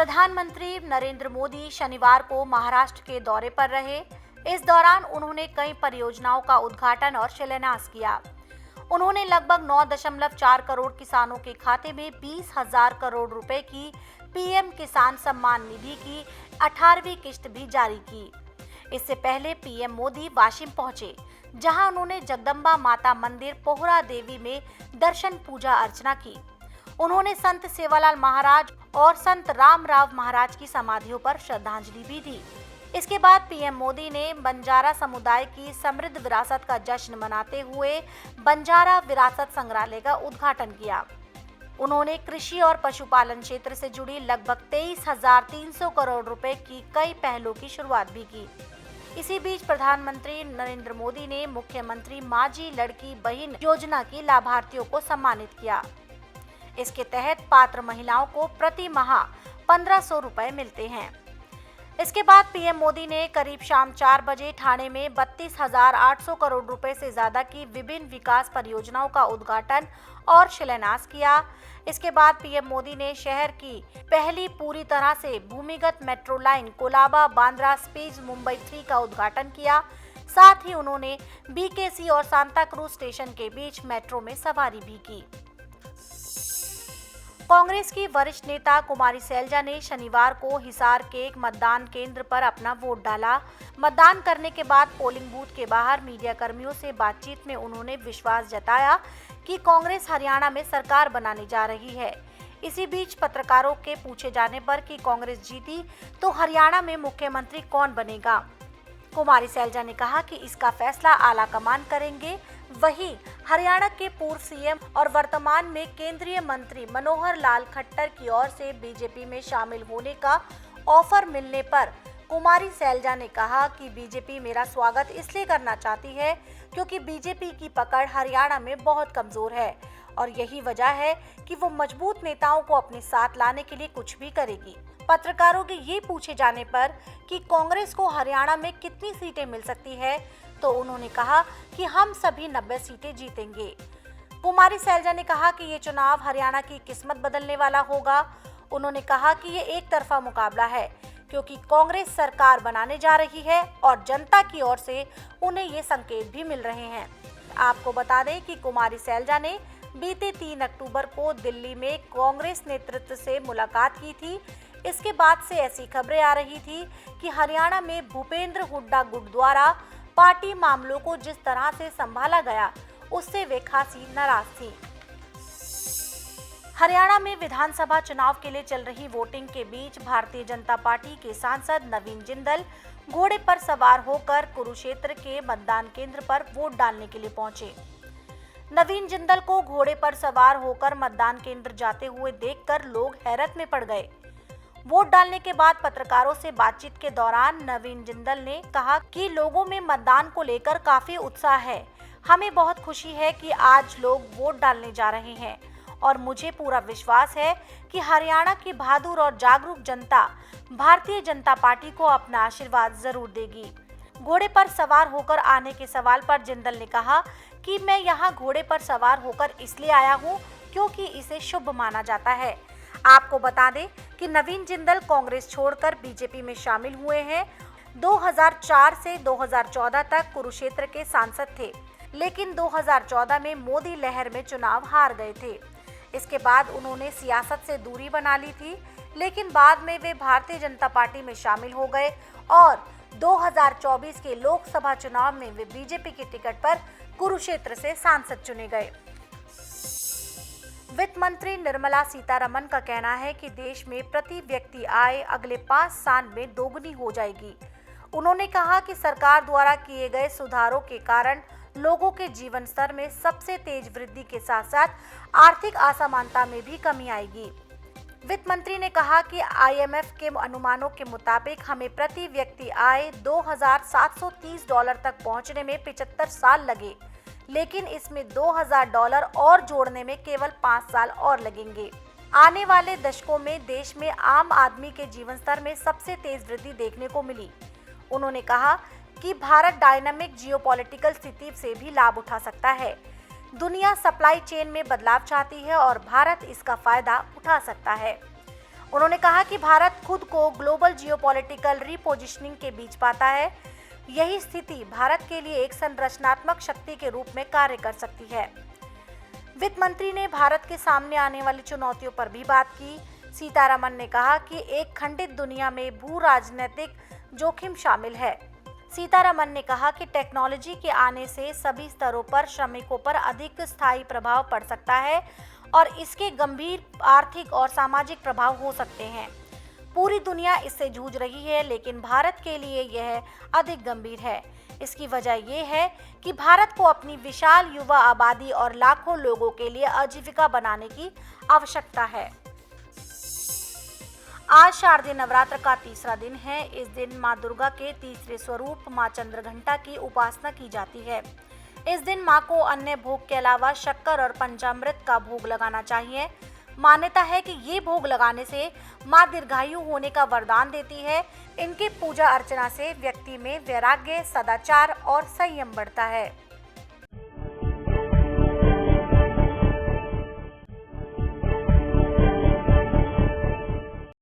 प्रधानमंत्री नरेंद्र मोदी शनिवार को महाराष्ट्र के दौरे पर रहे। इस दौरान उन्होंने कई परियोजनाओं का उद्घाटन और शिलान्यास किया। उन्होंने लगभग 9.4 करोड़ किसानों के खाते में 20,000 करोड़ रुपए की पीएम किसान सम्मान निधि की 18वीं किश्त भी जारी की। इससे पहले पीएम मोदी वाशिम पहुंचे, जहां उन्होंने जगदम्बा माता मंदिर पोहरा देवी में दर्शन पूजा अर्चना की। उन्होंने संत सेवालाल महाराज और संत रामराव महाराज की समाधियों पर श्रद्धांजलि भी दी। इसके बाद पीएम मोदी ने बंजारा समुदाय की समृद्ध विरासत का जश्न मनाते हुए बंजारा विरासत संग्रहालय का उद्घाटन किया। उन्होंने कृषि और पशुपालन क्षेत्र से जुड़ी लगभग 23,300 करोड़ रुपए की कई पहलों की शुरुआत भी की। इसी बीच प्रधानमंत्री नरेंद्र मोदी ने मुख्यमंत्री माझी लड़की बहन योजना की लाभार्थियों को सम्मानित किया। इसके तहत पात्र महिलाओं को प्रति माह 1,500 रुपए मिलते हैं। इसके बाद पीएम मोदी ने करीब शाम 4 बजे ठाणे में 32,800 करोड़ रुपए से ज्यादा की विभिन्न विकास परियोजनाओं का उद्घाटन और शिलान्यास किया। इसके बाद पीएम मोदी ने शहर की पहली पूरी तरह से भूमिगत metro line Colaba Bandra speed Mumbai 3 का उद्घाटन किया। साथ ही उन्होंने बीकेसी और सांता क्रूज स्टेशन के बीच मेट्रो में सवारी भी की। कांग्रेस की वरिष्ठ नेता कुमारी सैलजा ने शनिवार को हिसार के एक मतदान केंद्र पर अपना वोट डाला। मतदान करने के बाद पोलिंग बूथ के बाहर मीडिया कर्मियों से बातचीत में उन्होंने विश्वास जताया कि कांग्रेस हरियाणा में सरकार बनाने जा रही है। इसी बीच पत्रकारों के पूछे जाने पर कि कांग्रेस जीती तो हरियाणा में मुख्यमंत्री कौन बनेगा, कुमारी सैलजा ने कहा कि इसका फैसला आलाकमान करेंगे। वहीं हरियाणा के पूर्व सीएम और वर्तमान में केंद्रीय मंत्री मनोहर लाल खट्टर की ओर से बीजेपी में शामिल होने का ऑफर मिलने पर कुमारी सैलजा ने कहा कि बीजेपी मेरा स्वागत इसलिए करना चाहती है क्योंकि बीजेपी की पकड़ हरियाणा में बहुत कमजोर है और यही वजह है कि वो मजबूत नेताओं को अपने साथ लाने के लिए कुछ भी करेगी। पत्रकारों के ये पूछे जाने पर कि कांग्रेस को हरियाणा में कितनी सीटें मिल सकती है, तो उन्होंने कहा कि हम सभी 90 सीटें जीतेंगे। कुमारी सैलजा ने कहा कि ये चुनाव हरियाणा की किस्मत बदलने वाला होगा। उन्होंने कहा कि ये एक तरफा मुकाबला है क्योंकि कांग्रेस सरकार बनाने जा रही है और जनता की ओर से उन्हें ये संकेत भी मिल रहे हैं। आपको बता दें कि कुमारी सैलजा ने बीते 3 अक्टूबर को दिल्ली में कांग्रेस नेतृत्व से मुलाकात की थी। इसके बाद से ऐसी खबरें आ रही थी कि हरियाणा में भूपेंद्र हुड्डा गुट द्वारा पार्टी मामलों को जिस तरह से संभाला गया उससे वे खासी नाराज थी। हरियाणा में विधानसभा चुनाव के लिए चल रही वोटिंग के बीच भारतीय जनता पार्टी के सांसद नवीन जिंदल घोड़े पर सवार होकर कुरुक्षेत्र के मतदान केंद्र पर वोट डालने के लिए पहुंचे। नवीन जिंदल को घोड़े पर सवार होकर मतदान केंद्र जाते हुए देखकर लोग हैरत में पड़ गए। वोट डालने के बाद पत्रकारों से बातचीत के दौरान नवीन जिंदल ने कहा कि लोगों में मतदान को लेकर काफी उत्साह है। हमें बहुत खुशी है कि आज लोग वोट डालने जा रहे हैं और मुझे पूरा विश्वास है कि हरियाणा की बहादुर और जागरूक जनता भारतीय जनता पार्टी को अपना आशीर्वाद जरूर देगी। घोड़े पर सवार होकर आने के सवाल पर जिंदल ने कहा कि मैं यहाँ घोड़े पर सवार होकर इसलिए आया हूँ क्योंकि इसे शुभ माना जाता है। आपको बता दें कि नवीन जिंदल कांग्रेस छोड़कर बीजेपी में शामिल हुए हैं। 2004 से 2014 तक कुरुक्षेत्र के सांसद थे, लेकिन 2014 में मोदी लहर में चुनाव हार गए थे। इसके बाद उन्होंने सियासत से दूरी बना ली थी, लेकिन बाद में वे भारतीय जनता पार्टी में शामिल हो गए और 2024 के लोकसभा चुनाव में वे बीजेपी की टिकट पर कुरुक्षेत्र से सांसद चुने गए। वित्त मंत्री निर्मला सीतारमण का कहना है कि देश में प्रति व्यक्ति आय अगले 5 साल में दोगुनी हो जाएगी। उन्होंने कहा कि सरकार द्वारा किए गए सुधारों के कारण लोगों के जीवन स्तर में सबसे तेज वृद्धि के साथ साथ आर्थिक असमानता में भी कमी आएगी। वित्त मंत्री ने कहा कि IMF के अनुमानों के मुताबिक हमें प्रति व्यक्ति आय $2,730 तक पहुंचने में 75 साल लगे, लेकिन इसमें $2,000 और जोड़ने में केवल 5 साल और लगेंगे। आने वाले दशकों में देश में आम आदमी के जीवन स्तर में सबसे तेज वृद्धि देखने को मिली। उन्होंने कहा कि भारत डायनामिक जियोपॉलिटिकल स्थिति से भी लाभ उठा सकता है। दुनिया सप्लाई चेन में बदलाव चाहती है और भारत इसका फायदा उठा सकता है। उन्होंने कहा कि भारत खुद को ग्लोबल जियोपॉलिटिकल रीपोजिशनिंग के बीच पाता है। यही स्थिति भारत के लिए एक संरचनात्मक शक्ति के रूप में कार्य कर सकती है। वित्त मंत्री ने भारत के सामने आने वाली चुनौतियों पर भी बात की। सीतारमण ने कहा कि एक खंडित दुनिया में भू राजनीतिक जोखिम शामिल है। सीतारमण ने कहा कि टेक्नोलॉजी के आने से सभी स्तरों पर श्रमिकों पर अधिक स्थायी प्रभाव पड़ सकता है और इसके गंभीर आर्थिक और सामाजिक प्रभाव हो सकते हैं। पूरी दुनिया इससे जूझ रही है, लेकिन भारत के लिए यह अधिक गंभीर है। इसकी वजह यह है कि भारत को अपनी विशाल युवा आबादी और लाखों लोगों के लिए आजीविका बनाने की आवश्यकता है। आज शारदीय नवरात्र का तीसरा दिन है। इस दिन मां दुर्गा के तीसरे स्वरूप मां चंद्रघंटा की उपासना की जाती है। इस दिन मां को अन्य भोग के अलावा शक्कर और पंचामृत का भोग लगाना चाहिए। मान्यता है कि ये भोग लगाने से मां दीर्घायु होने का वरदान देती है। इनकी पूजा अर्चना से व्यक्ति में वैराग्य, सदाचार और संयम बढ़ता है।